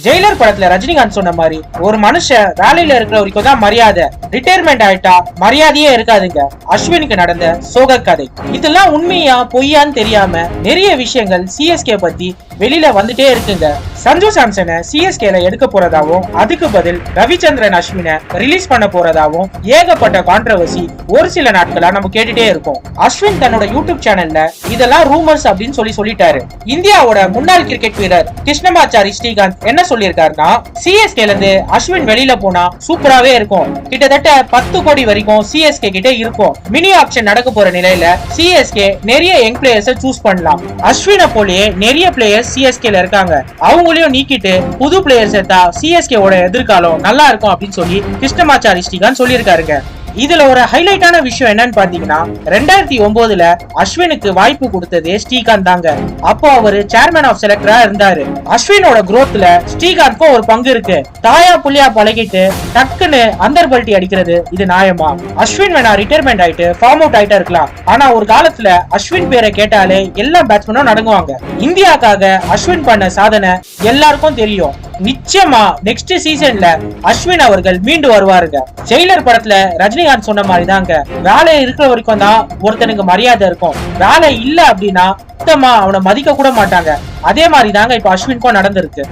Jailer படத்துல ரஜினிகாந்த் சொன்ன மாதிரி ஒரு மனுஷன் வேலையில இருக்கிற வரைக்கும் தான் மரியாதை, ரிட்டையர்மெண்ட் ஆயிட்டா மரியாதையே இருக்காதுங்க. அஸ்வினுக்கு நடந்த சோக கதை. இதெல்லாம் உண்மையா பொய்யான்னு தெரியாம நிறைய விஷயங்கள் சிஎஸ்கே பத்தி வெளியில வந்துட்டே இருக்குங்க. சஞ்சு சாம்சனை சிஎஸ்கேல எடுக்க போறதாவும் அதுக்கு பதில் ரவிச்சந்திரன் அஸ்வினை ரிலீஸ் பண்ண போறதாவும் ஏகப்பட்ட கான்ட்ரவர்சி ஒரு சில நாட்களா நம்ம கேட்டுட்டே இருக்கோம். அஸ்வின் தன்னோட யூடியூப் சேனல்ல இதெல்லாம் ரூமர்ஸ் அப்படின்னு சொல்லிட்டாரு. இந்தியாவோட முன்னாள் கிரிக்கெட் வீரர் கிருஷ்ணமாச்சாரி ஸ்ரீகாந்த் என்ன சொல்லியிருக்காருன்னா, சிஎஸ்கேல இருந்து அஸ்வின் வெளியில போனா சூப்பராவே இருக்கும், கிட்டத்தட்ட 10 கோடி வரைக்கும் சிஎஸ்கே கிட்ட இருக்கும், மினி ஆப்ஷன் நடக்க போற நிலையில சிஎஸ்கே நிறைய யங் பிளேயர்ஸ் சூஸ் பண்ணலாம், அஸ்வினை போலயே நிறைய பிளேயர்ஸ் சிஎஸ்கேல இருக்காங்க, அவங்களையும் நீக்கிட்டு புது பிளேயர்ஸ் எடுத்தா சிஎஸ்கே ஓட எதிர்காலம் நல்லா இருக்கும் அப்படின்னு சொல்லி கிருஷ்ணமாச்சாரி ஸ்ரீகாந்த் சொல்லியிருக்காருங்க. இதுல ஒரு ஹைலைட்டான விஷயம் என்னன்னு பாத்தீங்கன்னா, 2009ல அஸ்வினுக்கு வாய்ப்பு கொடுத்தது ஸ்ரீகாந்த் தாங்க. அப்போ அவரு சேர்மன் ஆஃப் செலக்டரா இருந்தாரு. அஸ்வினோட குரோத்ல ஸ்ரீகாந்த்க்கும் ஒரு பங்கு இருக்கு. தாயா புள்ளியா பழகிட்டு டக்குன்னு அந்தர் பல்ட்டி அடிக்கிறது இது நியாயமா? அஸ்வின் வேணா ரிட்டையர்மெண்ட் ஆயிட்டு ஃபார்ம் அவுட் ஆயிட்டா இருக்கலாம், ஆனா ஒரு காலத்துல அஸ்வின் பேரை கேட்டாலே எல்லா பேட்ஸ்மேனும் நடுங்குவாங்க. இந்தியாக்காக அஸ்வின் பண்ண சாதனை எல்லாருக்கும் தெரியும். நிச்சயமா நெக்ஸ்ட் சீசன்ல அஸ்வின் அவர்கள் மீண்டு வருவாருங்க. ஜெயிலர் படத்துல ரஜினிகாந்த் சொன்ன மாதிரி தாங்க, வேலை இருக்கிற வரைக்கும் தான் ஒருத்தனுக்கு மரியாதை இருக்கும், வேலை இல்ல அப்படின்னா சுத்தமா அவனை மதிக்க கூட மாட்டாங்க. அதே மாதிரி தாங்க இப்ப அஸ்வினுக்கும் நடந்திருக்கு.